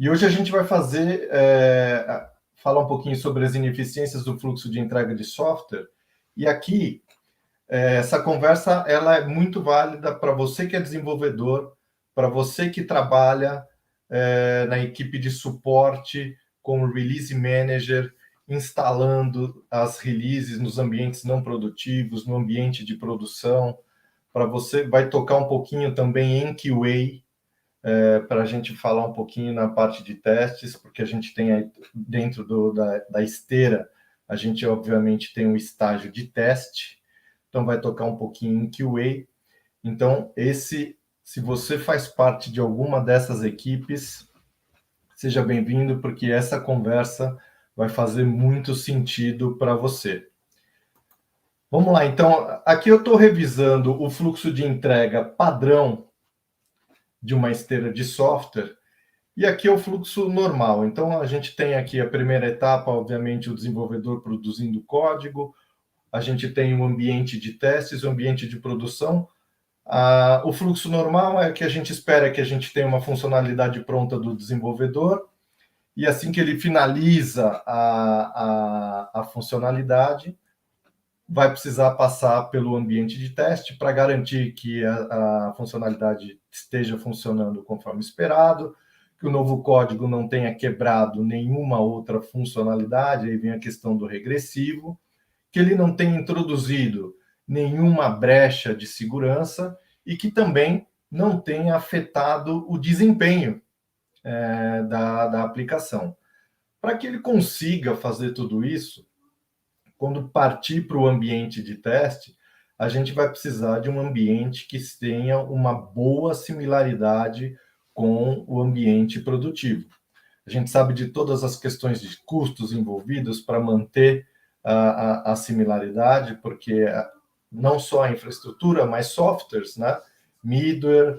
E hoje a gente vai falar um pouquinho sobre as ineficiências do fluxo de entrega de software. E aqui, essa conversa ela é muito válida para você que é desenvolvedor, para você que trabalha na equipe de suporte como Release Manager, instalando as releases nos ambientes não produtivos, no ambiente de produção. Para você, vai tocar um pouquinho também em QA, para a gente falar um pouquinho na parte de testes, porque a gente tem aí dentro da esteira, a gente obviamente tem um estágio de teste, então vai tocar um pouquinho em QA. Então, se você faz parte de alguma dessas equipes, seja bem-vindo, porque essa conversa vai fazer muito sentido para você. Vamos lá, então, aqui eu estou revisando o fluxo de entrega padrão de uma esteira de software, e aqui é o fluxo normal. Então, a gente tem aqui a primeira etapa, obviamente, o desenvolvedor produzindo código, a gente tem o ambiente de testes, o ambiente de produção. O fluxo normal é que a gente espera que a gente tenha uma funcionalidade pronta do desenvolvedor, e assim que ele finaliza a funcionalidade, vai precisar passar pelo ambiente de teste para garantir que a funcionalidade esteja funcionando conforme esperado, que o novo código não tenha quebrado nenhuma outra funcionalidade, aí vem a questão do regressivo, que ele não tenha introduzido nenhuma brecha de segurança e que também não tenha afetado o desempenho da aplicação. Para que ele consiga fazer tudo isso, quando partir para o ambiente de teste, a gente vai precisar de um ambiente que tenha uma boa similaridade com o ambiente produtivo. A gente sabe de todas as questões de custos envolvidos para manter a similaridade, porque não só a infraestrutura, mas softwares, né? Middleware,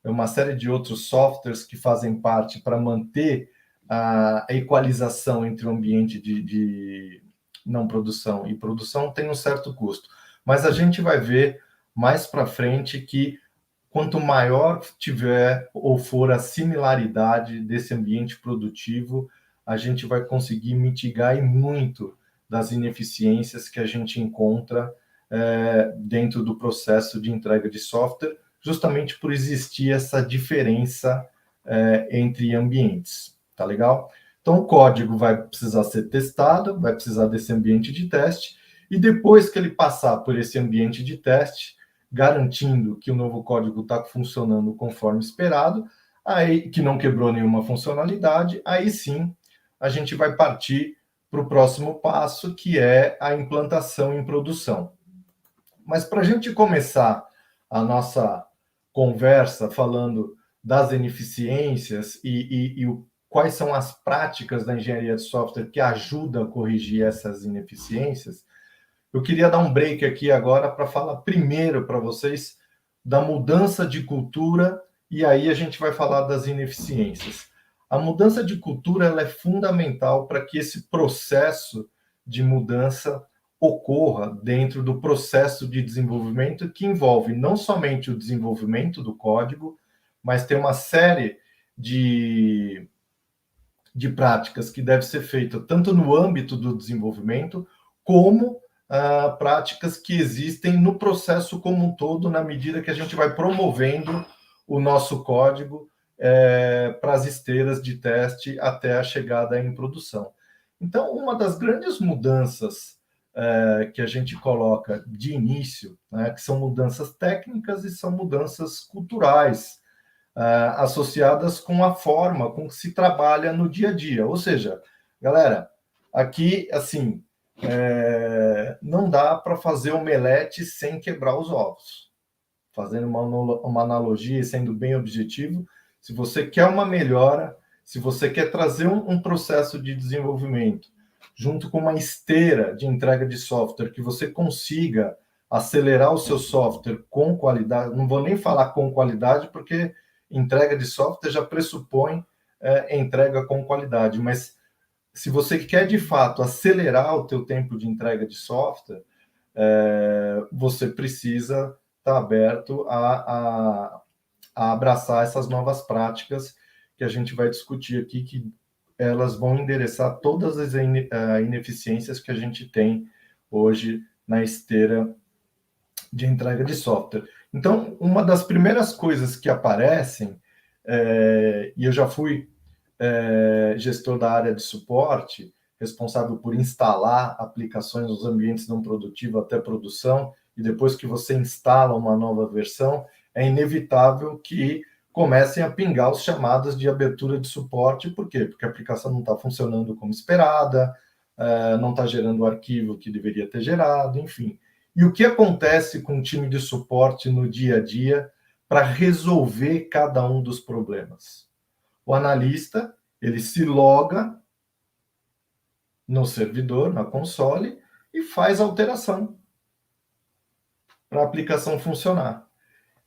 uma série de outros softwares que fazem parte para manter a equalização entre o ambiente de não produção e produção tem um certo custo. Mas a gente vai ver mais para frente que quanto maior tiver ou for a similaridade desse ambiente produtivo, a gente vai conseguir mitigar e muito das ineficiências que a gente encontra dentro do processo de entrega de software, justamente por existir essa diferença entre ambientes. Tá legal? Então, o código vai precisar ser testado, vai precisar desse ambiente de teste, e depois que ele passar por esse ambiente de teste, garantindo que o novo código está funcionando conforme esperado, aí que não quebrou nenhuma funcionalidade, aí sim a gente vai partir para o próximo passo, que é a implantação em produção. Mas para a gente começar a nossa conversa falando das ineficiências e quais são as práticas da engenharia de software que ajudam a corrigir essas ineficiências, eu queria dar um break aqui agora para falar primeiro para vocês da mudança de cultura, e aí a gente vai falar das ineficiências. A mudança de cultura ela é fundamental para que esse processo de mudança ocorra dentro do processo de desenvolvimento, que envolve não somente o desenvolvimento do código, mas tem uma série de práticas que deve ser feita tanto no âmbito do desenvolvimento, como práticas que existem no processo como um todo, na medida que a gente vai promovendo o nosso código para as esteiras de teste até a chegada em produção. Então, uma das grandes mudanças que a gente coloca de início, né, que são mudanças técnicas e são mudanças culturais, associadas com a forma com que se trabalha no dia a dia. Ou seja, galera, aqui, assim, não dá para fazer omelete sem quebrar os ovos. Fazendo uma analogia e sendo bem objetivo, se você quer uma melhora, se você quer trazer um processo de desenvolvimento junto com uma esteira de entrega de software que você consiga acelerar o seu software com qualidade, não vou nem falar com qualidade, porque entrega de software já pressupõe entrega com qualidade, mas se você quer de fato acelerar o teu tempo de entrega de software, você precisa estar aberto a abraçar essas novas práticas que que a gente vai discutir aqui, que elas vão endereçar todas as ineficiências que a gente tem hoje na esteira de entrega de software. Então, uma das primeiras coisas que aparecem, e eu já fui gestor da área de suporte, responsável por instalar aplicações nos ambientes não produtivos até produção, e depois que você instala uma nova versão, é inevitável que comecem a pingar os chamados de abertura de suporte. Por quê? Porque a aplicação não está funcionando como esperada, não está gerando o arquivo que deveria ter gerado, enfim. E o que acontece com o time de suporte no dia a dia para resolver cada um dos problemas? O analista, ele se loga no servidor, na console, e faz a alteração para a aplicação funcionar.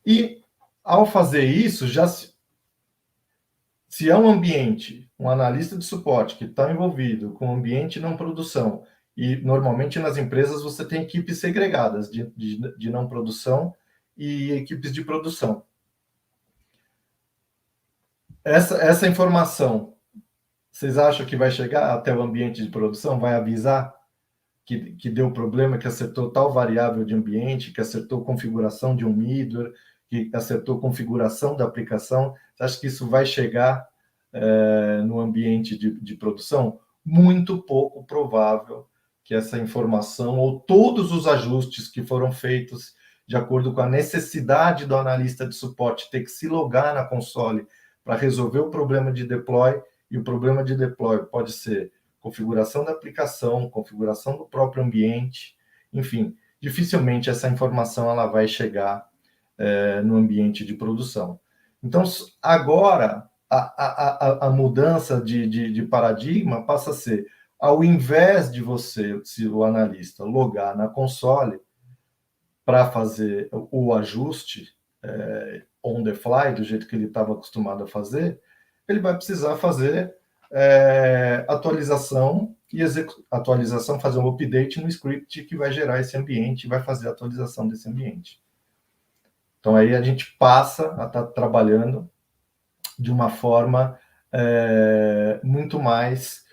E, ao fazer isso, já se é um ambiente, um analista de suporte que está envolvido com ambiente não produção, e normalmente nas empresas você tem equipes segregadas de não produção e equipes de produção. Essa informação, vocês acham que vai chegar até o ambiente de produção? Vai avisar que deu problema, que acertou tal variável de ambiente, que acertou configuração de um middleware, que acertou configuração da aplicação? Você acha que isso vai chegar no ambiente de produção? Muito pouco provável que essa informação ou todos os ajustes que foram feitos de acordo com a necessidade do analista de suporte ter que se logar na console para resolver o problema de deploy, e o problema de deploy pode ser configuração da aplicação, configuração do próprio ambiente, enfim, dificilmente essa informação ela vai chegar no ambiente de produção. Então, agora, a mudança de paradigma passa a ser, ao invés de você, se o analista, logar na console para fazer o ajuste on the fly, do jeito que ele estava acostumado a fazer, ele vai precisar fazer atualização e atualização, fazer um update no script que vai gerar esse ambiente e vai fazer a atualização desse ambiente. Então, aí a gente passa a estar trabalhando de uma forma muito mais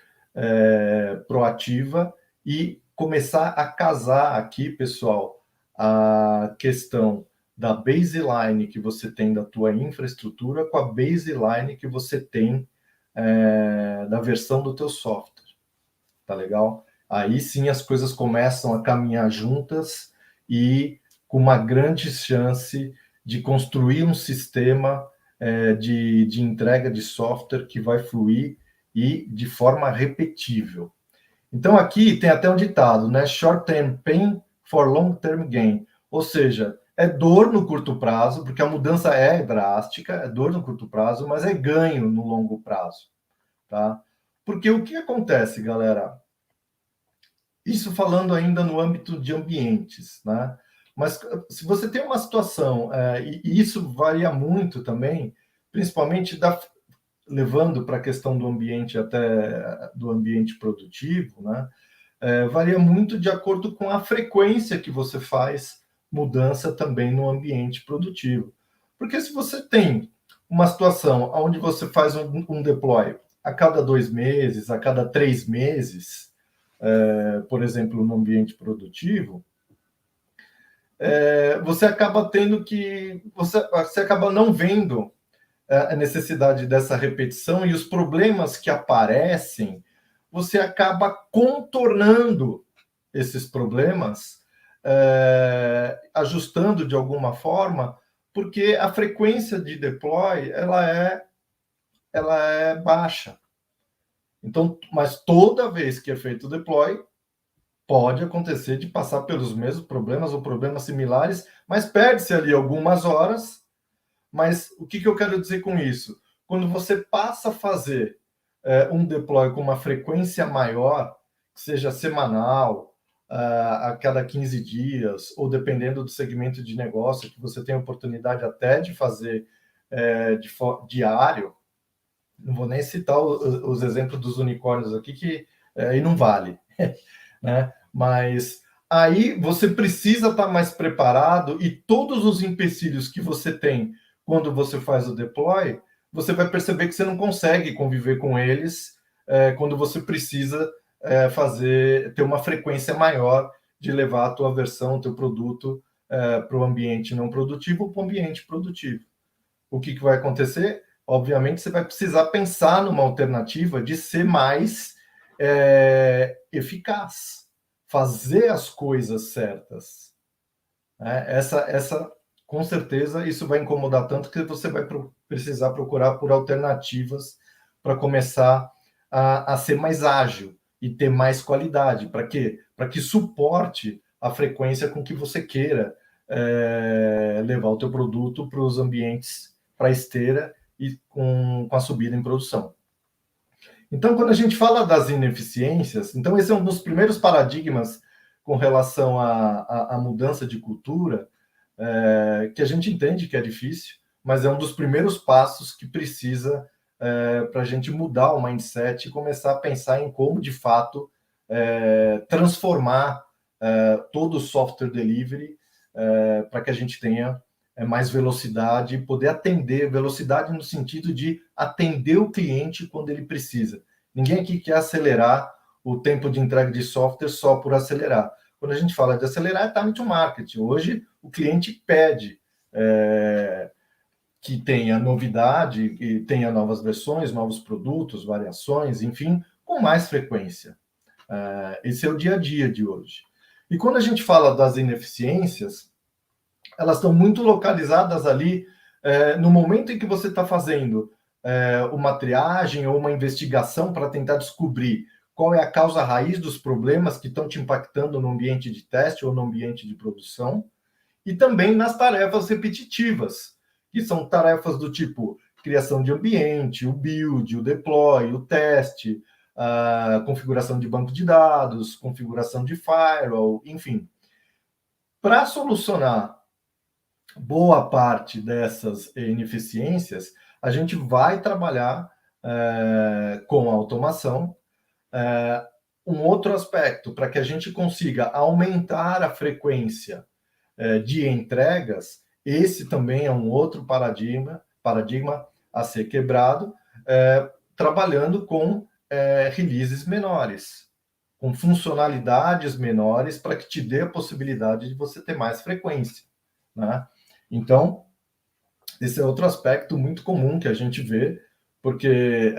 proativa e começar a casar aqui, pessoal, a questão da baseline que você tem da tua infraestrutura com a baseline que você tem da versão do teu software. Tá legal? Aí sim as coisas começam a caminhar juntas e com uma grande chance de construir um sistema de entrega de software que vai fluir e de forma repetível. Então, aqui tem até um ditado, né? Short-term pain for long-term gain. Ou seja, é dor no curto prazo, porque a mudança é drástica, é dor no curto prazo, mas é ganho no longo prazo. Tá? Porque o que acontece, galera? Isso falando ainda no âmbito de ambientes, né? Mas se você tem uma situação, e isso varia muito também, principalmente levando para a questão do ambiente até do ambiente produtivo, né? Varia muito de acordo com a frequência que você faz mudança também no ambiente produtivo. Porque se você tem uma situação onde você faz um deploy a cada 2 meses, a cada 3 meses, por exemplo, no ambiente produtivo, você acaba tendo que... Você acaba não vendo a necessidade dessa repetição, e os problemas que aparecem, você acaba contornando esses problemas, ajustando de alguma forma, porque a frequência de deploy ela é baixa. Então, mas toda vez que é feito o deploy, pode acontecer de passar pelos mesmos problemas ou problemas similares, mas perde-se ali algumas horas. Mas o que eu quero dizer com isso? Quando você passa a fazer um deploy com uma frequência maior, que seja semanal, a cada 15 dias, ou dependendo do segmento de negócio, que você tem a oportunidade até de fazer diário, não vou nem citar os exemplos dos unicórnios aqui, que aí não vale, né? Mas aí você precisa estar mais preparado, e todos os empecilhos que você tem quando você faz o deploy, você vai perceber que você não consegue conviver com eles quando você precisa ter uma frequência maior de levar a tua versão, o teu produto para o ambiente não produtivo ou para o ambiente produtivo. O que vai acontecer? Obviamente, você vai precisar pensar numa alternativa de ser mais eficaz, fazer as coisas certas. Com certeza, isso vai incomodar tanto que você vai precisar procurar por alternativas para começar a ser mais ágil e ter mais qualidade. Para quê? Para que suporte a frequência com que você queira levar o teu produto para os ambientes, para a esteira e com a subida em produção. Então, quando a gente fala das ineficiências, então esse é um dos primeiros paradigmas com relação à mudança de cultura, que a gente entende que é difícil, mas é um dos primeiros passos que precisa para a gente mudar o mindset e começar a pensar em como, de fato, transformar todo o software delivery para que a gente tenha mais velocidade e poder atender, velocidade no sentido de atender o cliente quando ele precisa. Ninguém aqui quer acelerar o tempo de entrega de software só por acelerar. Quando a gente fala de acelerar, é time to market. Hoje, o cliente pede que tenha novidade, que tenha novas versões, novos produtos, variações, enfim, com mais frequência. Esse é o dia a dia de hoje. E quando a gente fala das ineficiências, elas estão muito localizadas ali no momento em que você está fazendo uma triagem ou uma investigação para tentar descobrir qual é a causa raiz dos problemas que estão te impactando no ambiente de teste ou no ambiente de produção, e também nas tarefas repetitivas, que são tarefas do tipo criação de ambiente, o build, o deploy, o teste, a configuração de banco de dados, configuração de firewall, enfim. Para solucionar boa parte dessas ineficiências, a gente vai trabalhar com a automação. Um outro aspecto, para que a gente consiga aumentar a frequência de entregas, esse também é um outro paradigma a ser quebrado, trabalhando com releases menores, com funcionalidades menores, para que te dê a possibilidade de você ter mais frequência, né? Então, esse é outro aspecto muito comum que a gente vê, porque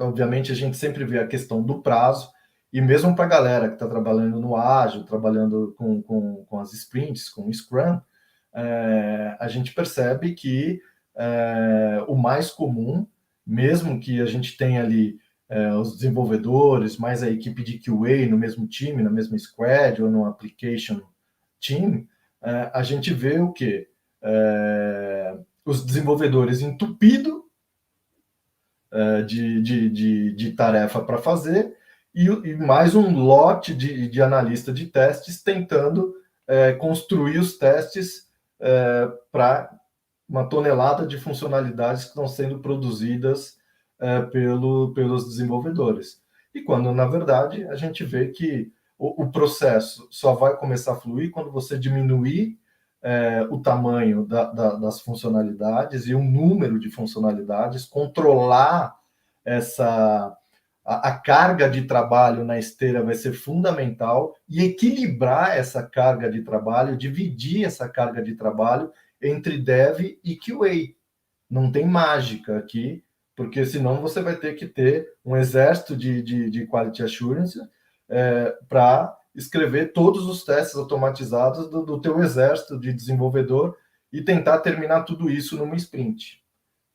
obviamente a gente sempre vê a questão do prazo, e mesmo para a galera que está trabalhando no ágil, trabalhando com as sprints, com o Scrum, a gente percebe que o mais comum, mesmo que a gente tenha ali os desenvolvedores, mais a equipe de QA no mesmo time, na mesma squad ou no application team, a gente vê o quê? Os desenvolvedores entupidos de tarefa para fazer e mais um lote de analista de testes tentando construir os testes para uma tonelada de funcionalidades que estão sendo produzidas pelos desenvolvedores. E quando, na verdade, a gente vê que o processo só vai começar a fluir quando você diminuir o tamanho das funcionalidades e o número de funcionalidades, controlar a carga de trabalho na esteira vai ser fundamental, e equilibrar essa carga de trabalho, dividir essa carga de trabalho entre dev e QA. Não tem mágica aqui, porque senão você vai ter que ter um exército de quality assurance para escrever todos os testes automatizados do teu exército de desenvolvedor e tentar terminar tudo isso numa sprint.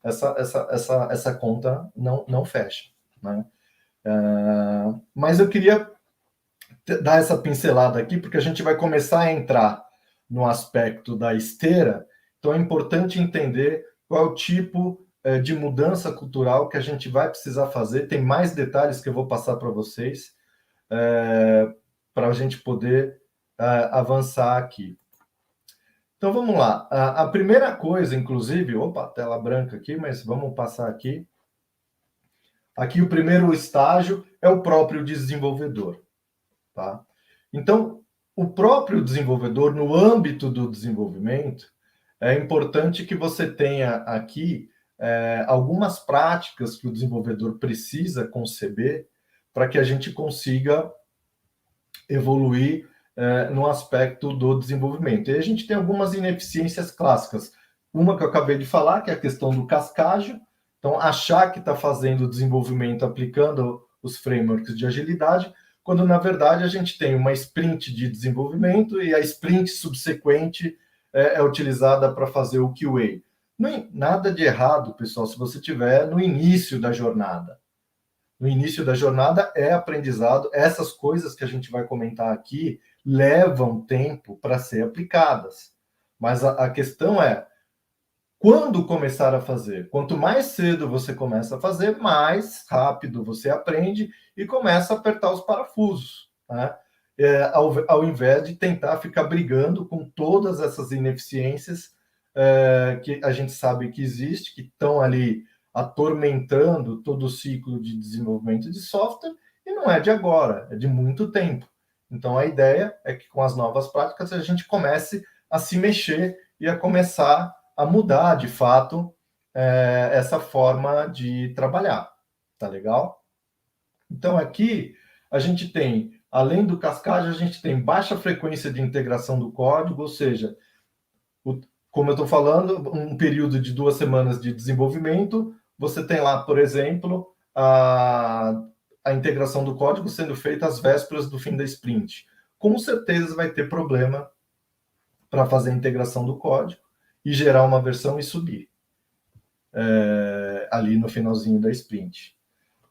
Essa conta não fecha, né? Mas eu queria dar essa pincelada aqui, porque a gente vai começar a entrar no aspecto da esteira, então é importante entender qual é o tipo de mudança cultural que a gente vai precisar fazer. Tem mais detalhes que eu vou passar para vocês, para a gente poder avançar aqui. Então, vamos lá. A primeira coisa, inclusive... Opa, tela branca aqui, mas vamos passar aqui. Aqui, o primeiro estágio é o próprio desenvolvedor. Tá? Então, o próprio desenvolvedor, no âmbito do desenvolvimento, é importante que você tenha aqui algumas práticas que o desenvolvedor precisa conceber para que a gente consiga evoluir no aspecto do desenvolvimento. E a gente tem algumas ineficiências clássicas. Uma que eu acabei de falar, que é a questão do cascagem. Então, achar que está fazendo o desenvolvimento aplicando os frameworks de agilidade, quando, na verdade, a gente tem uma sprint de desenvolvimento e a sprint subsequente é utilizada para fazer o QA. Não, nada de errado, pessoal, se você tiver no início da jornada. No início da jornada é aprendizado. Essas coisas que a gente vai comentar aqui levam tempo para ser aplicadas. Mas a questão é, quando começar a fazer? Quanto mais cedo você começa a fazer, mais rápido você aprende e começa a apertar os parafusos, né? Ao invés de tentar ficar brigando com todas essas ineficiências que a gente sabe que existe, que estão ali atormentando todo o ciclo de desenvolvimento de software, e não é de agora, é de muito tempo. Então, a ideia é que com as novas práticas a gente comece a se mexer e a começar a mudar, de fato, essa forma de trabalhar. Tá legal? Então, aqui a gente tem, além do cascade, a gente tem baixa frequência de integração do código, ou seja, como eu estou falando, um período de 2 semanas de desenvolvimento, você tem lá, por exemplo, a integração do código sendo feita às vésperas do fim da sprint. Com certeza vai ter problema para fazer a integração do código e gerar uma versão e subir ali no finalzinho da sprint.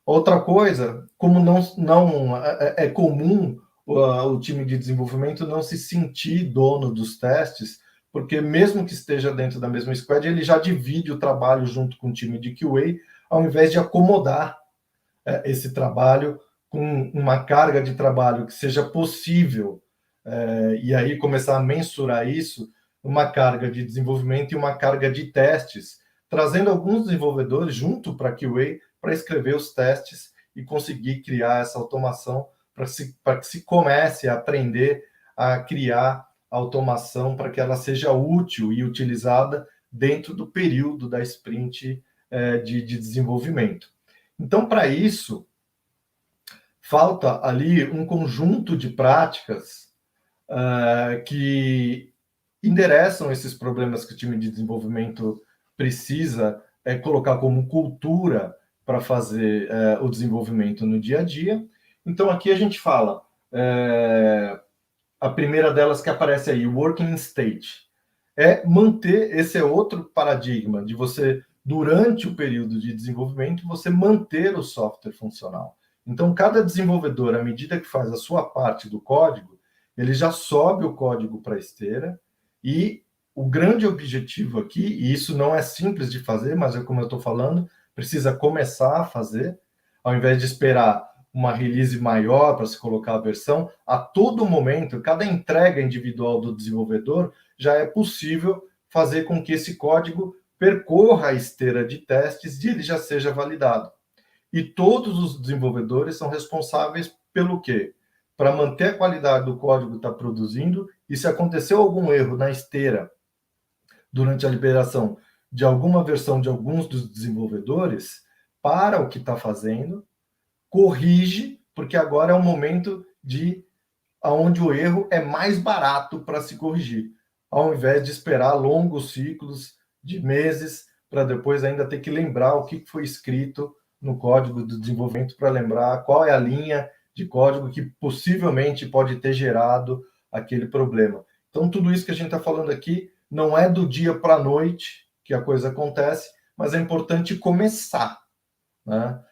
Outra coisa, como não é comum o time de desenvolvimento não se sentir dono dos testes, porque mesmo que esteja dentro da mesma squad, ele já divide o trabalho junto com o time de QA, ao invés de acomodar esse trabalho com uma carga de trabalho que seja possível, e aí começar a mensurar isso, uma carga de desenvolvimento e uma carga de testes, trazendo alguns desenvolvedores junto para a QA para escrever os testes e conseguir criar essa automação para que se comece a aprender a criar automação para que ela seja útil e utilizada dentro do período da sprint de desenvolvimento. Então, para isso, falta ali um conjunto de práticas que endereçam esses problemas que o time de desenvolvimento precisa colocar como cultura para fazer o desenvolvimento no dia a dia. Então, aqui a gente fala, a primeira delas que aparece aí, working state, esse é outro paradigma de você, durante o período de desenvolvimento, você manter o software funcional. Então, cada desenvolvedor, à medida que faz a sua parte do código, ele já sobe o código para a esteira, e o grande objetivo aqui, e isso não é simples de fazer, mas como eu estou falando, precisa começar a fazer, ao invés de esperar uma release maior para se colocar a versão, a todo momento, cada entrega individual do desenvolvedor, já é possível fazer com que esse código percorra a esteira de testes e ele já seja validado. E todos os desenvolvedores são responsáveis pelo quê? Para manter a qualidade do código que está produzindo, e se aconteceu algum erro na esteira durante a liberação de alguma versão de alguns dos desenvolvedores, para o que está fazendo, corrige, porque agora é o momento onde o erro é mais barato para se corrigir, ao invés de esperar longos ciclos de meses para depois ainda ter que lembrar o que foi escrito no código do desenvolvimento, para lembrar qual é a linha de código que possivelmente pode ter gerado aquele problema. Então, tudo isso que a gente está falando aqui não é do dia para a noite que a coisa acontece, mas é importante começar, né?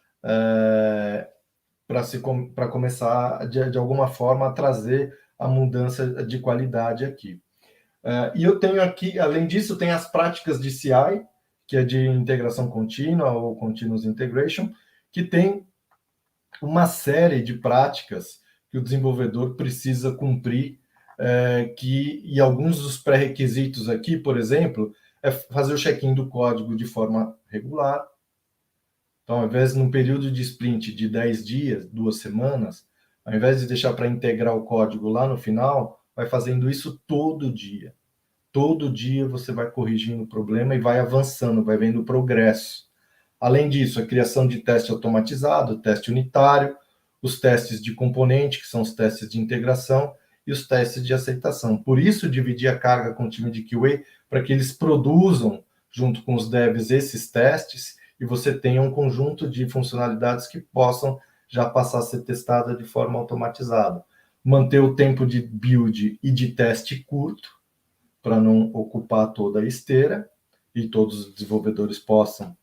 Para começar, de alguma forma, a trazer a mudança de qualidade aqui. E eu tenho aqui, além disso, tem as práticas de CI, que é de integração contínua, ou Continuous Integration, que tem uma série de práticas que o desenvolvedor precisa cumprir, e alguns dos pré-requisitos aqui, por exemplo, é fazer o check-in do código de forma regular. Então, ao invés de num período de sprint de 10 dias, 2 semanas, ao invés de deixar para integrar o código lá no final, vai fazendo isso todo dia. Todo dia você vai corrigindo o problema e vai avançando, vai vendo o progresso. Além disso, a criação de teste automatizado, teste unitário, os testes de componente, que são os testes de integração, e os testes de aceitação. Por isso, dividir a carga com o time de QA, para que eles produzam, junto com os devs, esses testes, e você tenha um conjunto de funcionalidades que possam já passar a ser testada de forma automatizada. Manter o tempo de build e de teste curto, para não ocupar toda a esteira, e todos os desenvolvedores possam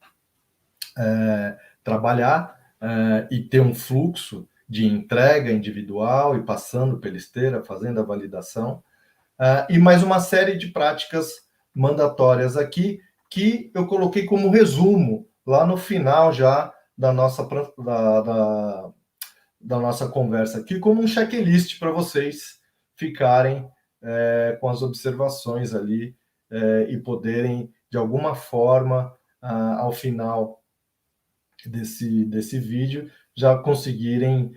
trabalhar e ter um fluxo de entrega individual e passando pela esteira, fazendo a validação, e mais uma série de práticas mandatórias aqui, que eu coloquei como resumo lá no final já da nossa, da nossa conversa aqui, como um checklist para vocês ficarem com as observações ali e poderem, de alguma forma, ao final desse vídeo, já conseguirem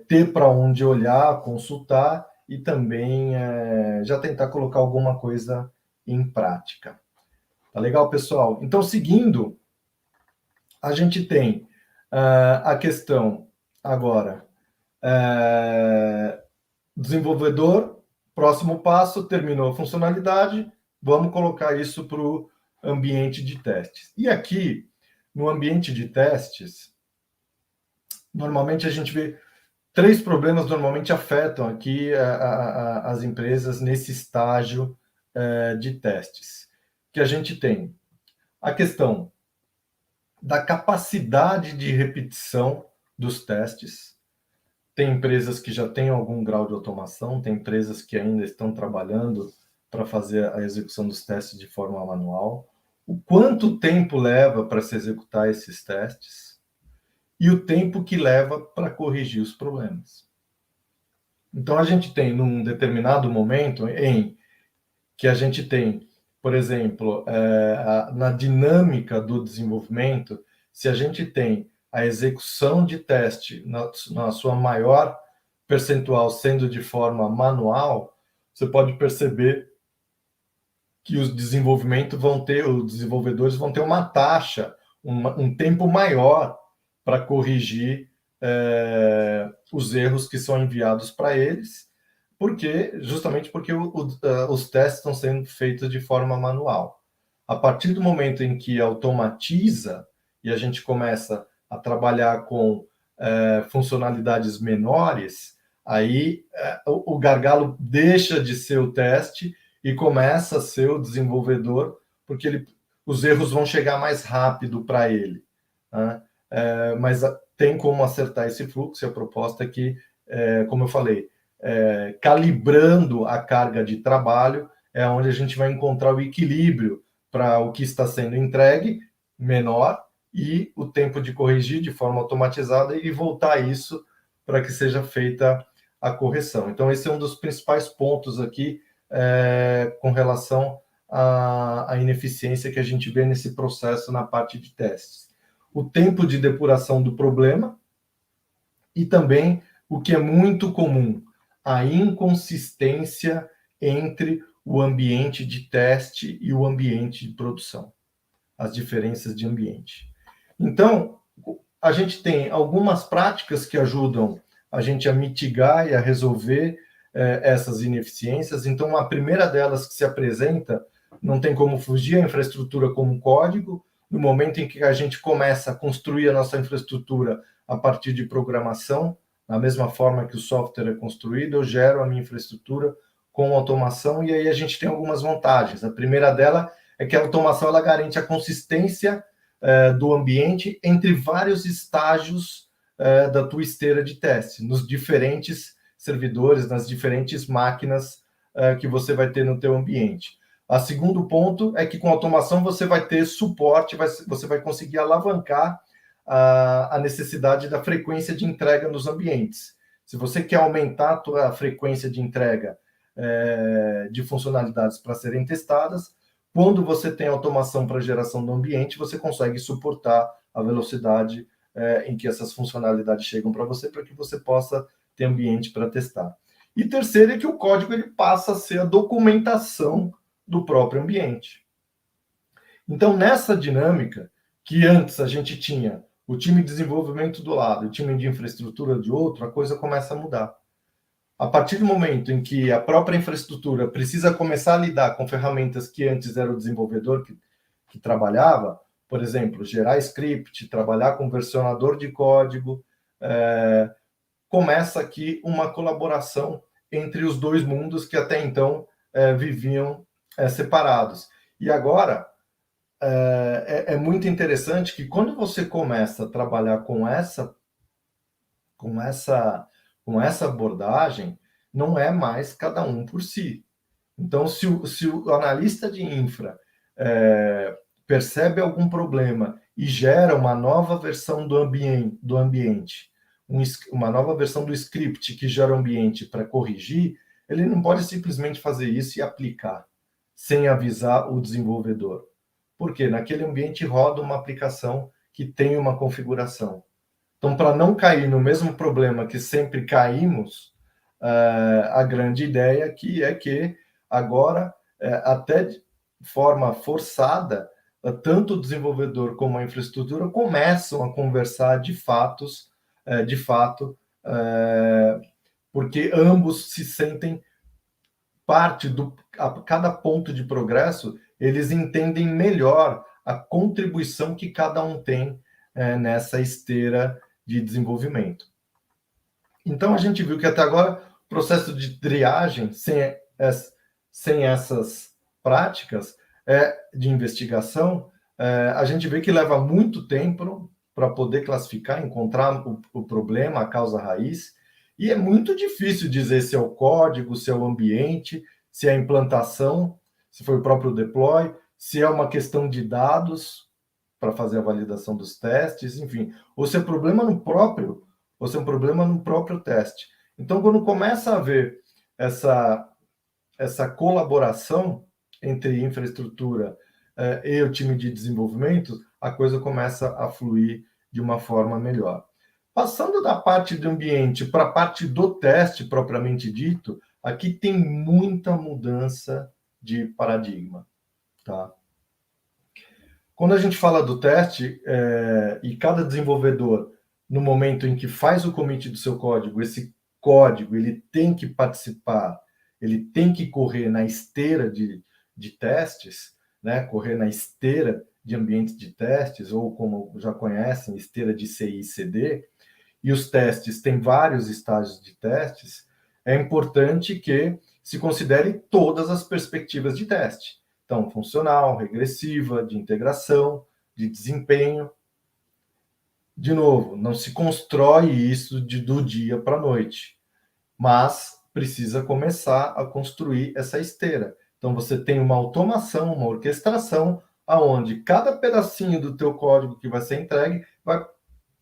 ter para onde olhar, consultar e também já tentar colocar alguma coisa em prática. Tá legal, pessoal? Então, seguindo, a gente tem a questão agora, desenvolvedor, próximo passo, terminou a funcionalidade, vamos colocar isso para o ambiente de testes. E aqui, no ambiente de testes, normalmente a gente vê 3 problemas normalmente afetam aqui as empresas nesse estágio de testes. Que a gente tem a questão da capacidade de repetição dos testes. Tem empresas que já têm algum grau de automação, tem empresas que ainda estão trabalhando para fazer a execução dos testes de forma manual. O quanto tempo leva para se executar esses testes e o tempo que leva para corrigir os problemas. Então, a gente tem, num determinado momento, em que a gente tem, por exemplo, na dinâmica do desenvolvimento, se a gente tem a execução de teste na sua maior percentual sendo de forma manual, você pode perceber que os desenvolvedores vão ter uma taxa, um tempo maior para corrigir os erros que são enviados para eles, justamente porque os testes estão sendo feitos de forma manual. A partir do momento em que automatiza e a gente começa a trabalhar com funcionalidades menores, aí o gargalo deixa de ser o teste e começa a ser o desenvolvedor, porque os erros vão chegar mais rápido para ele, né? Mas tem como acertar esse fluxo, e a proposta é que, como eu falei, calibrando a carga de trabalho é onde a gente vai encontrar o equilíbrio para o que está sendo entregue, menor, e o tempo de corrigir de forma automatizada e voltar isso para que seja feita a correção. Então, esse é um dos principais pontos aqui com relação à ineficiência que a gente vê nesse processo na parte de testes. O tempo de depuração do problema e também, o que é muito comum, a inconsistência entre o ambiente de teste e o ambiente de produção, as diferenças de ambiente. Então, a gente tem algumas práticas que ajudam a gente a mitigar e a resolver essas ineficiências. Então, a primeira delas que se apresenta, não tem como fugir, a infraestrutura como código. No momento em que a gente começa a construir a nossa infraestrutura a partir de programação, da mesma forma que o software é construído, eu gero a minha infraestrutura com automação, e aí a gente tem algumas vantagens. A primeira dela é que a automação ela garante a consistência do ambiente entre vários estágios da tua esteira de teste, nos diferentes servidores, nas diferentes máquinas que você vai ter no teu ambiente. O segundo ponto é que com automação você vai ter suporte, você vai conseguir alavancar a necessidade da frequência de entrega nos ambientes. Se você quer aumentar a tua frequência de entrega de funcionalidades para serem testadas, quando você tem automação para geração do ambiente, você consegue suportar a velocidade em que essas funcionalidades chegam para você, para que você possa ter ambiente para testar. E terceiro é que o código ele passa a ser a documentação do próprio ambiente. Então, nessa dinâmica, que antes a gente tinha o time de desenvolvimento do lado, o time de infraestrutura de outro, a coisa começa a mudar. A partir do momento em que a própria infraestrutura precisa começar a lidar com ferramentas que antes era o desenvolvedor que trabalhava, por exemplo, gerar script, trabalhar com versionador de código, começa aqui uma colaboração entre os dois mundos que até então viviam separados. E agora, é muito interessante que quando você começa a trabalhar com essa abordagem, não é mais cada um por si. Então, se o analista de infra percebe algum problema e gera uma nova versão do ambiente, uma nova versão do script que gera o ambiente para corrigir, ele não pode simplesmente fazer isso e aplicar, sem avisar o desenvolvedor. Porque naquele ambiente roda uma aplicação que tem uma configuração. Então, para não cair no mesmo problema que sempre caímos, a grande ideia aqui é que agora, até de forma forçada, tanto o desenvolvedor como a infraestrutura começam a conversar de fato, porque ambos se sentem parte a cada ponto de progresso, eles entendem melhor a contribuição que cada um tem nessa esteira de desenvolvimento. Então, a gente viu que até agora o processo de triagem, sem essas práticas de investigação, a gente vê que leva muito tempo para poder classificar, encontrar o problema, a causa raiz, e é muito difícil dizer se é o código, se é o ambiente, se é a implantação, se foi o próprio deploy, se é uma questão de dados para fazer a validação dos testes, enfim, ou se é problema no próprio teste. Então, quando começa a haver essa colaboração entre infraestrutura e o time de desenvolvimento, a coisa começa a fluir de uma forma melhor. Passando da parte do ambiente para a parte do teste propriamente dito, aqui tem muita mudança de paradigma, tá? Quando a gente fala do teste, e cada desenvolvedor, no momento em que faz o commit do seu código, esse código ele tem que participar, ele tem que correr na esteira de testes, né? Correr na esteira de ambientes de testes, ou como já conhecem, esteira de CI e CD, e os testes têm vários estágios de testes, é importante que se considere todas as perspectivas de teste. Então, funcional, regressiva, de integração, de desempenho. De novo, não se constrói isso do dia para a noite, mas precisa começar a construir essa esteira. Então, você tem uma automação, uma orquestração, aonde cada pedacinho do teu código que vai ser entregue vai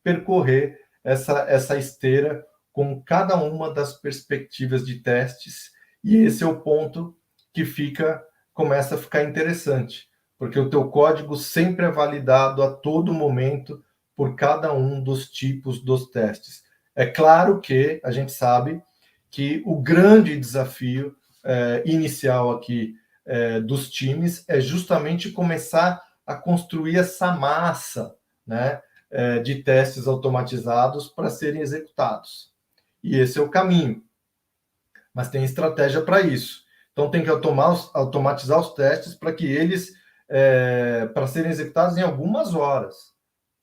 percorrer essa esteira com cada uma das perspectivas de testes, e esse é o ponto que começa a ficar interessante, porque o teu código sempre é validado a todo momento por cada um dos tipos dos testes. É claro que a gente sabe que o grande desafio inicial aqui dos times é justamente começar a construir essa massa, né, de testes automatizados para serem executados. E esse é o caminho. Mas tem estratégia para isso. Então, tem que automatizar os testes para que eles, para serem executados em algumas horas.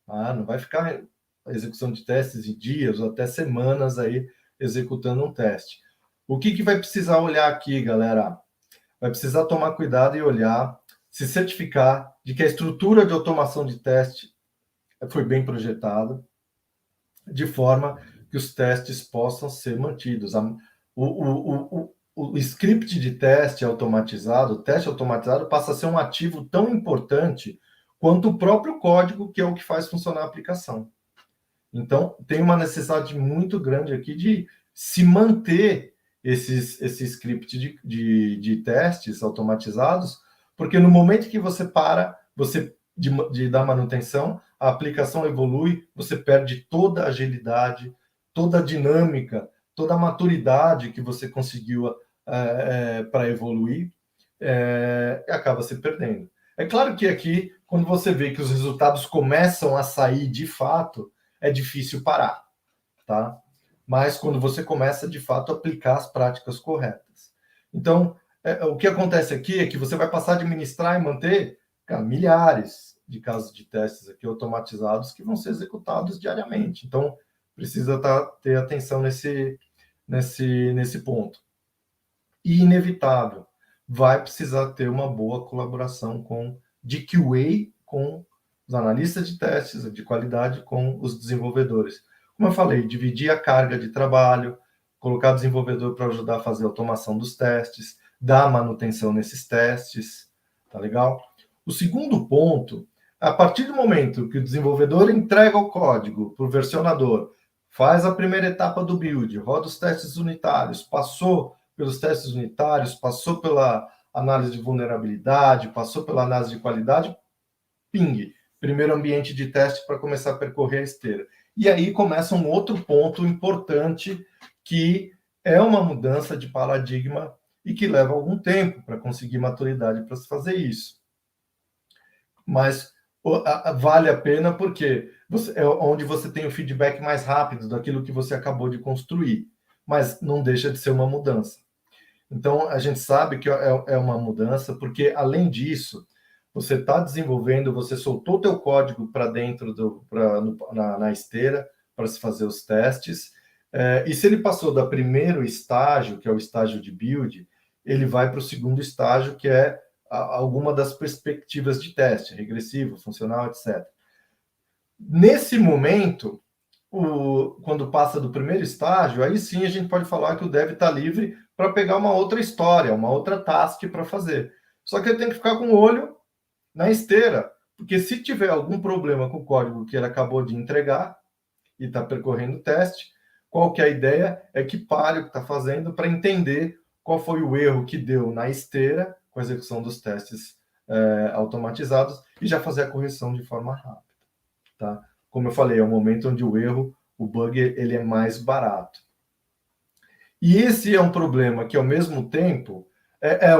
Não vai ficar a execução de testes em dias ou até semanas aí executando um teste. O que vai precisar olhar aqui, galera? Vai precisar tomar cuidado e olhar, se certificar de que a estrutura de automação de teste foi bem projetada, de forma que os testes possam ser mantidos. O script de teste automatizado, o teste automatizado passa a ser um ativo tão importante quanto o próprio código, que é o que faz funcionar a aplicação. Então, tem uma necessidade muito grande aqui de se manter esse script de testes automatizados, porque no momento que você para de dar manutenção, a aplicação evolui, você perde toda a agilidade, toda a dinâmica, toda a maturidade que você conseguiu para evoluir, acaba se perdendo. É claro que aqui, quando você vê que os resultados começam a sair de fato, é difícil parar, tá? Mas quando você começa, de fato, a aplicar as práticas corretas. Então, o que acontece aqui é que você vai passar a administrar e manter, cara, milhares de casos de testes aqui automatizados que vão ser executados diariamente. Então, precisa ter atenção nesse ponto. E inevitável, vai precisar ter uma boa colaboração de QA com os analistas de testes de qualidade, com os desenvolvedores. Como eu falei, dividir a carga de trabalho, colocar o desenvolvedor para ajudar a fazer a automação dos testes, dar manutenção nesses testes, tá legal? O segundo ponto, a partir do momento que o desenvolvedor entrega o código para o versionador, faz a primeira etapa do build, roda os testes unitários, passou pelos testes unitários, passou pela análise de vulnerabilidade, passou pela análise de qualidade, ping, primeiro ambiente de teste para começar a percorrer a esteira. E aí começa um outro ponto importante, que é uma mudança de paradigma e que leva algum tempo para conseguir maturidade para se fazer isso. Mas vale a pena porque é onde você tem o feedback mais rápido daquilo que você acabou de construir, mas não deixa de ser uma mudança. Então, a gente sabe que é uma mudança, porque, além disso, você está desenvolvendo, você soltou o teu código para dentro, na esteira, para se fazer os testes, e se ele passou do primeiro estágio, que é o estágio de build, ele vai para o segundo estágio, que é alguma das perspectivas de teste, regressivo, funcional, etc. Nesse momento, quando passa do primeiro estágio, aí sim a gente pode falar que o dev está livre para pegar uma outra história, uma outra task para fazer. Só que ele tem que ficar com o olho na esteira, porque se tiver algum problema com o código que ele acabou de entregar e está percorrendo o teste, qual que é a ideia? É que pare o que está fazendo para entender qual foi o erro que deu na esteira com a execução dos testes automatizados e já fazer a correção de forma rápida. Tá? Como eu falei, é um momento onde o bug, ele é mais barato. E esse é um problema que, ao mesmo tempo,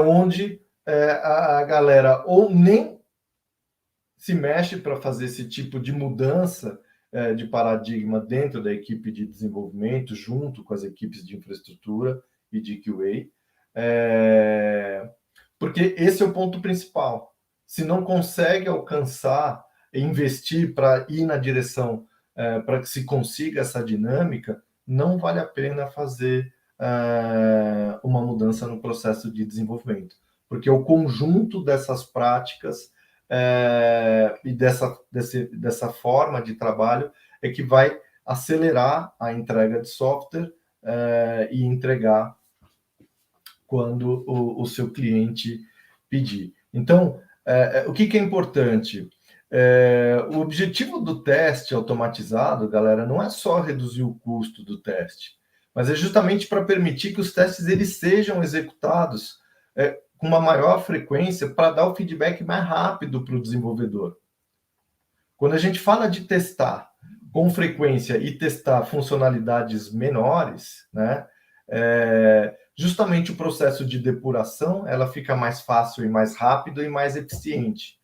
onde a galera ou nem se mexe para fazer esse tipo de mudança de paradigma dentro da equipe de desenvolvimento, junto com as equipes de infraestrutura e de QA, porque esse é o ponto principal. Se não consegue alcançar e investir para ir na direção para que se consiga essa dinâmica, não vale a pena fazer uma mudança no processo de desenvolvimento, porque o conjunto dessas práticas e dessa forma de trabalho é que vai acelerar a entrega de software e entregar quando o seu cliente pedir. Então, o que é importante? O objetivo do teste automatizado, galera, não é só reduzir o custo do teste, mas é justamente para permitir que os testes eles sejam executados com uma maior frequência para dar o feedback mais rápido para o desenvolvedor. Quando a gente fala de testar com frequência e testar funcionalidades menores, né, justamente o processo de depuração ela fica mais fácil e mais rápido e mais eficiente.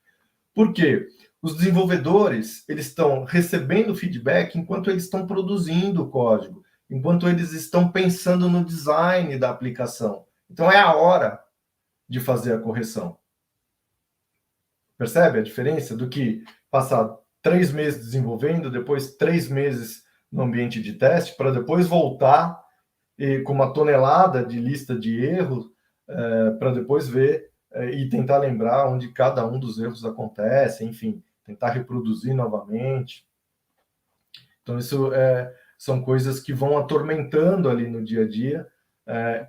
Por quê? Os desenvolvedores eles estão recebendo feedback enquanto eles estão produzindo o código, enquanto eles estão pensando no design da aplicação. Então é a hora de fazer a correção. Percebe a diferença do que passar 3 meses desenvolvendo, depois 3 meses no ambiente de teste, para depois voltar com uma tonelada de lista de erros, para depois ver e tentar lembrar onde cada um dos erros acontece, enfim, tentar reproduzir novamente. Então, isso são coisas que vão atormentando ali no dia a dia,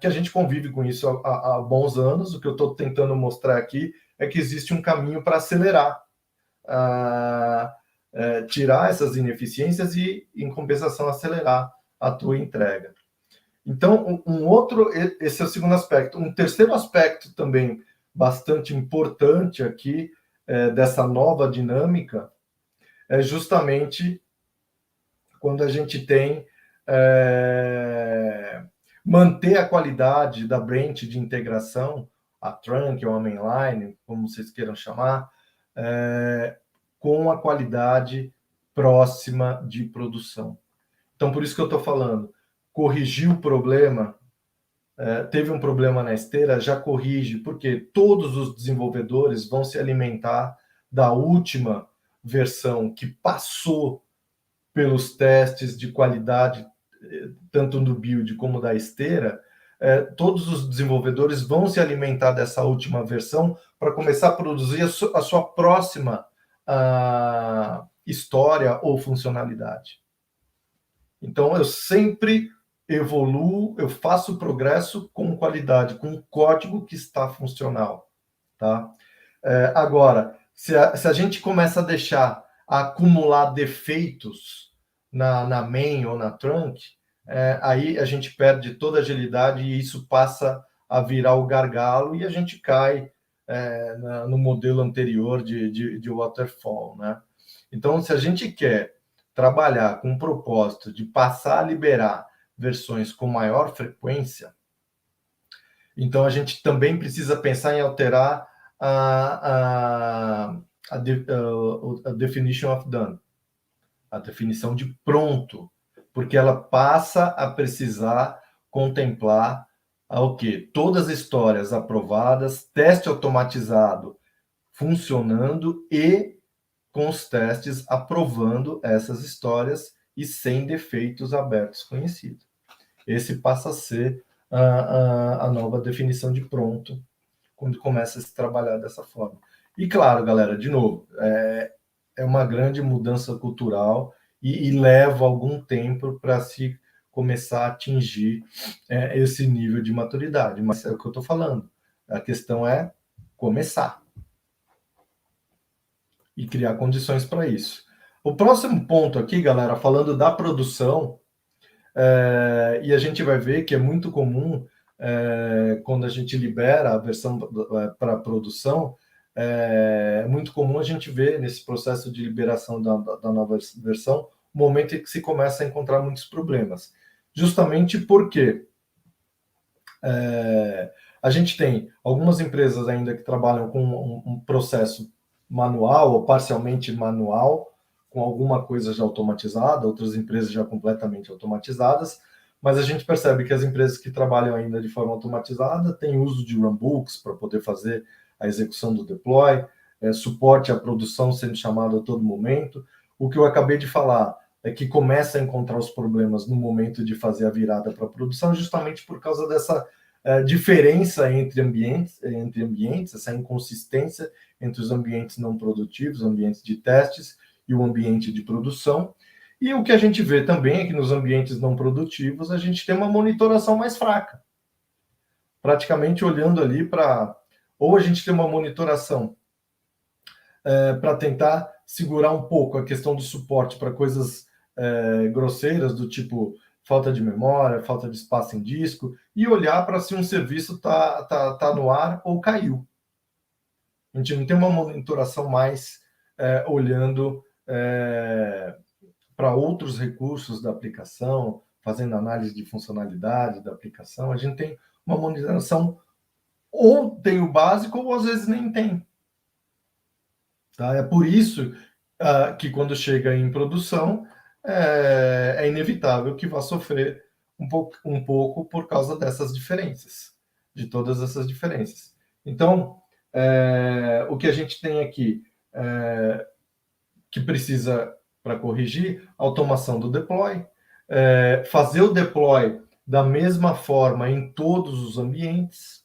que a gente convive com isso há bons anos. O que eu estou tentando mostrar aqui é que existe um caminho para acelerar, tirar essas ineficiências e, em compensação, acelerar a tua entrega. Então, esse é o segundo aspecto. Um terceiro aspecto também bastante importante aqui dessa nova dinâmica é justamente quando a gente tem manter a qualidade da branch de integração a trunk ou a mainline, como vocês queiram chamar, com a qualidade próxima de produção. Então, por isso que eu estou falando, corrigir o problema, teve um problema na esteira, já corrige, porque todos os desenvolvedores vão se alimentar da última versão que passou pelos testes de qualidade, tanto do build como da esteira. Todos os desenvolvedores vão se alimentar dessa última versão para começar a produzir a sua próxima história ou funcionalidade. Então, eu sempre evoluo, eu faço progresso com qualidade, com código que está funcional. Tá? Agora, se a gente começa a deixar acumular defeitos na main ou na trunk, aí a gente perde toda a agilidade e isso passa a virar o gargalo e a gente cai no modelo anterior de waterfall, né? Então, se a gente quer trabalhar com o propósito de passar a liberar versões com maior frequência, então a gente também precisa pensar em alterar a definition of done, a definição de pronto, porque ela passa a precisar contemplar o quê? Todas as histórias aprovadas, teste automatizado funcionando e com os testes aprovando essas histórias e sem defeitos abertos conhecidos. Esse passa a ser a nova definição de pronto, quando começa a se trabalhar dessa forma. E claro, galera, de novo, é uma grande mudança cultural e leva algum tempo para se começar a atingir esse nível de maturidade. Mas é o que eu estou falando. A questão é começar e criar condições para isso. O próximo ponto aqui, galera, falando da produção, e a gente vai ver que é muito comum quando a gente libera a versão para produção, é muito comum a gente ver nesse processo de liberação da nova versão o momento em que se começa a encontrar muitos problemas. Justamente porque a gente tem algumas empresas ainda que trabalham com um processo manual ou parcialmente manual, com alguma coisa já automatizada, outras empresas já completamente automatizadas, mas a gente percebe que as empresas que trabalham ainda de forma automatizada têm uso de runbooks para poder fazer a execução do deploy, suporte à produção sendo chamado a todo momento. O que eu acabei de falar é que começa a encontrar os problemas no momento de fazer a virada para a produção, justamente por causa dessa diferença entre ambientes, essa inconsistência entre os ambientes não produtivos, ambientes de testes e o ambiente de produção. E o que a gente vê também é que nos ambientes não produtivos a gente tem uma monitoração mais fraca. Praticamente olhando ali para... Ou a gente tem uma monitoração para tentar segurar um pouco a questão do suporte para coisas grosseiras, do tipo falta de memória, falta de espaço em disco, e olhar para se um serviço tá no ar ou caiu. A gente não tem uma monitoração mais olhando para outros recursos da aplicação, fazendo análise de funcionalidade da aplicação. A gente tem uma monitoração, ou tem o básico, ou às vezes nem tem. Tá? É por isso que quando chega em produção, é inevitável que vá sofrer um pouco por causa dessas diferenças, de todas essas diferenças. Então, o que a gente tem aqui que precisa para corrigir, automação do deploy, fazer o deploy da mesma forma em todos os ambientes,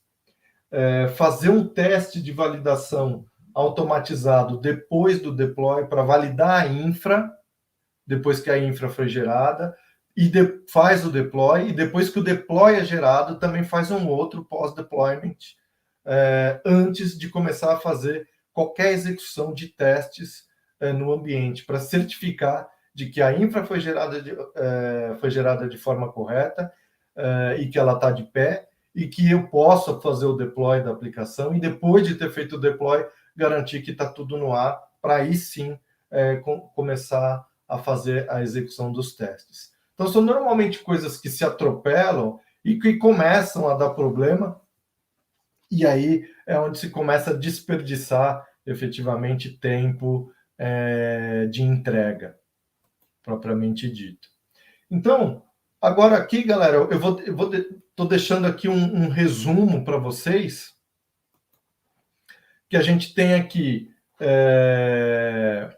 fazer um teste de validação automatizado depois do deploy para validar a infra, depois que a infra foi gerada, e faz o deploy, e depois que o deploy é gerado, também faz um outro pós-deployment, antes de começar a fazer qualquer execução de testes no ambiente, para certificar de que a infra foi gerada de forma correta e que ela está de pé, e que eu possa fazer o deploy da aplicação, e depois de ter feito o deploy, garantir que está tudo no ar, para aí sim começar a fazer a execução dos testes. Então, são normalmente coisas que se atropelam e que começam a dar problema E aí é onde se começa a desperdiçar efetivamente tempo de entrega, propriamente dito. Então, agora aqui, galera, tô deixando aqui um resumo para vocês, que a gente tem aqui,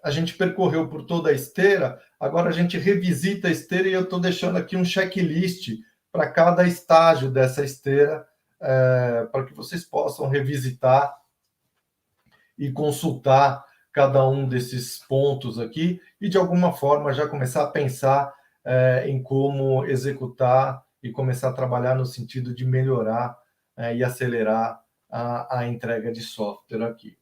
a gente percorreu por toda a esteira, agora a gente revisita a esteira e eu estou deixando aqui um checklist para cada estágio dessa esteira, para que vocês possam revisitar e consultar cada um desses pontos aqui e, de alguma forma, já começar a pensar em como executar e começar a trabalhar no sentido de melhorar e acelerar a entrega de software aqui.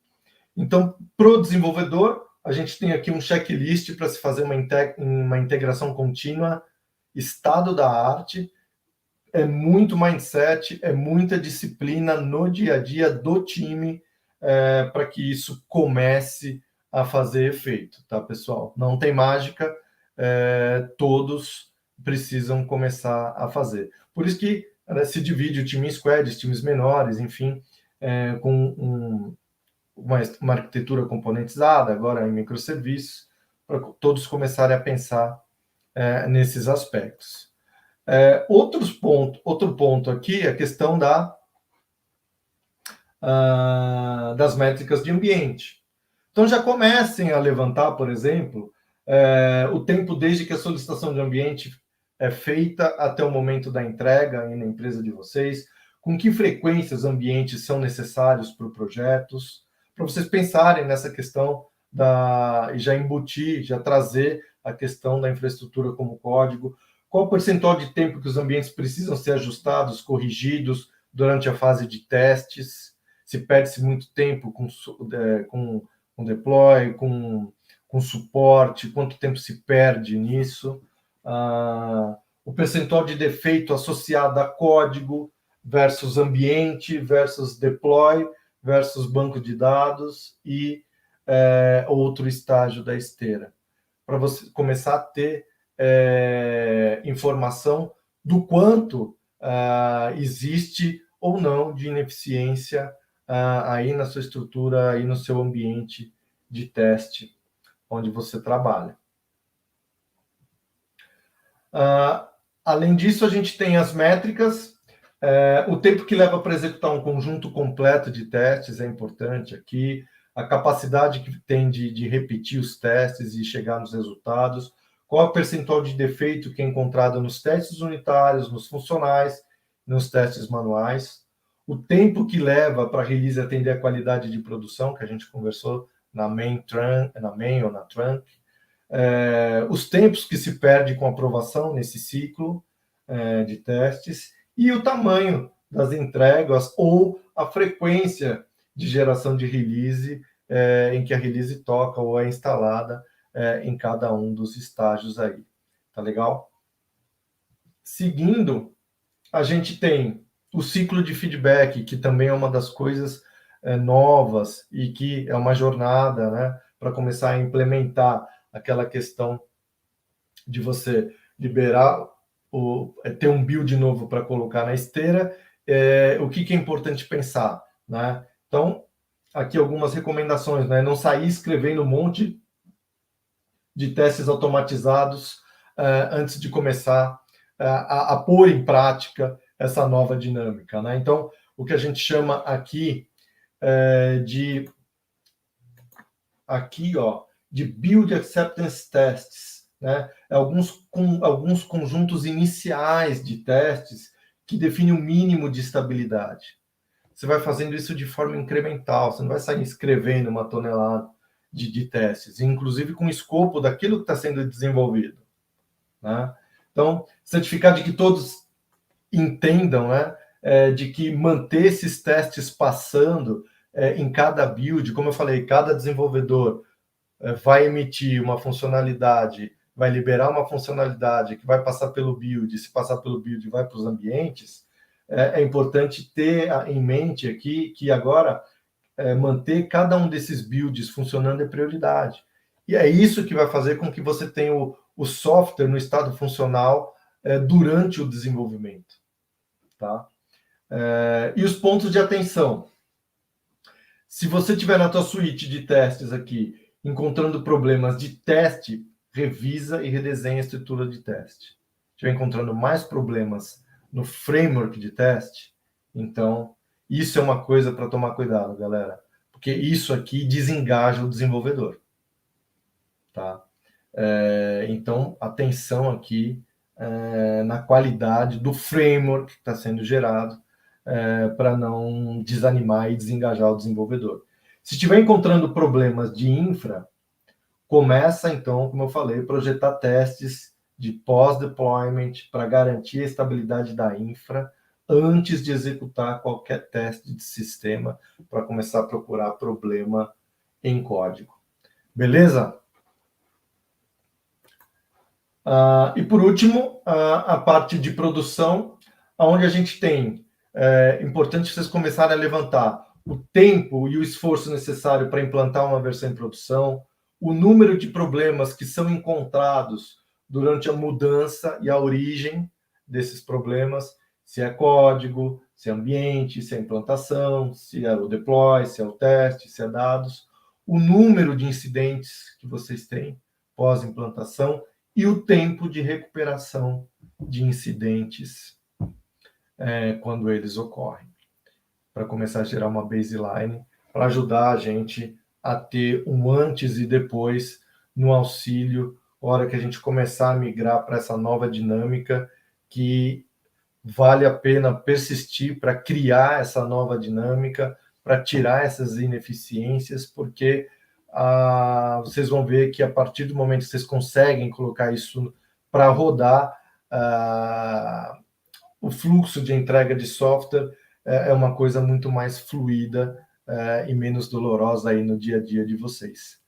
Então, para o desenvolvedor, a gente tem aqui um checklist para se fazer uma integração contínua, estado da arte, é muito mindset, é muita disciplina no dia a dia do time para que isso comece a fazer efeito, tá, pessoal? Não tem mágica, todos precisam começar a fazer. Por isso que se divide o time em squads, times menores, enfim, com uma arquitetura componentizada, agora em microserviços, para todos começarem a pensar nesses aspectos. Outro ponto aqui é a questão das métricas de ambiente. Então, já comecem a levantar, por exemplo, o tempo desde que a solicitação de ambiente é feita até o momento da entrega aí na empresa de vocês, com que frequência os ambientes são necessários para os projetos, para vocês pensarem nessa questão e já embutir, já trazer a questão da infraestrutura como código, qual o percentual de tempo que os ambientes precisam ser ajustados, corrigidos durante a fase de testes, se perde-se muito tempo com deploy, com suporte, quanto tempo se perde nisso, o percentual de defeito associado a código versus ambiente, versus deploy, versus banco de dados e outro estágio da esteira, para você começar a ter informação do quanto existe ou não de ineficiência aí na sua estrutura, aí no seu ambiente de teste onde você trabalha. Além disso, a gente tem as métricas, o tempo que leva para executar um conjunto completo de testes é importante aqui, a capacidade que tem de repetir os testes e chegar nos resultados, qual é o percentual de defeito que é encontrado nos testes unitários, nos funcionais, nos testes manuais, o tempo que leva para a release atender a qualidade de produção, que a gente conversou na main ou na trunk, os tempos que se perde com aprovação nesse ciclo de testes e o tamanho das entregas ou a frequência de geração de release em que a release toca ou é instalada em cada um dos estágios aí. Tá legal? Seguindo, a gente tem o ciclo de feedback, que também é uma das coisas novas e que é uma jornada, né, para começar a implementar aquela questão de você liberar, ter um build novo para colocar na esteira, o que é importante pensar, né? Então, aqui algumas recomendações, né? Não sair escrevendo um monte de testes automatizados antes de começar a pôr em prática essa nova dinâmica, né? Então, o que a gente chama aqui de Build Acceptance Tests, né? Alguns conjuntos iniciais de testes que definem o mínimo de estabilidade. Você vai fazendo isso de forma incremental, você não vai sair escrevendo uma tonelada de testes, inclusive com o escopo daquilo que está sendo desenvolvido, né? Então, certificar de que todos entendam, né, de que manter esses testes passando em cada build, como eu falei, cada desenvolvedor vai emitir uma funcionalidade, vai liberar uma funcionalidade que vai passar pelo build, se passar pelo build vai para os ambientes, é importante ter em mente aqui que agora manter cada um desses builds funcionando é prioridade. E é isso que vai fazer com que você tenha o software no estado funcional durante o desenvolvimento. Tá? E os pontos de atenção. Se você tiver na tua suíte de testes aqui, encontrando problemas de teste, revisa e redesenha a estrutura de teste. Se estiver encontrando mais problemas no framework de teste, então isso é uma coisa para tomar cuidado, galera, porque isso aqui desengaja o desenvolvedor, tá? Então, atenção aqui na qualidade do framework que está sendo gerado, para não desanimar e desengajar o desenvolvedor. Se estiver encontrando problemas de infra, começa então, como eu falei, projetar testes de pós-deployment para garantir a estabilidade da infra antes de executar qualquer teste de sistema, para começar a procurar problema em código. Beleza? E por último, a parte de produção, onde a gente tem, importante vocês começarem a levantar o tempo e o esforço necessário para implantar uma versão em produção, o número de problemas que são encontrados durante a mudança e a origem desses problemas, se é código, se é ambiente, se é implantação, se é o deploy, se é o teste, se é dados, o número de incidentes que vocês têm pós-implantação e o tempo de recuperação de incidentes quando eles ocorrem, para começar a gerar uma baseline, para ajudar a gente a ter um antes e depois no auxílio, hora que a gente começar a migrar para essa nova dinâmica, que vale a pena persistir para criar essa nova dinâmica, para tirar essas ineficiências, porque vocês vão ver que a partir do momento que vocês conseguem colocar isso para rodar, o fluxo de entrega de software é uma coisa muito mais fluida e menos dolorosa aí no dia a dia de vocês.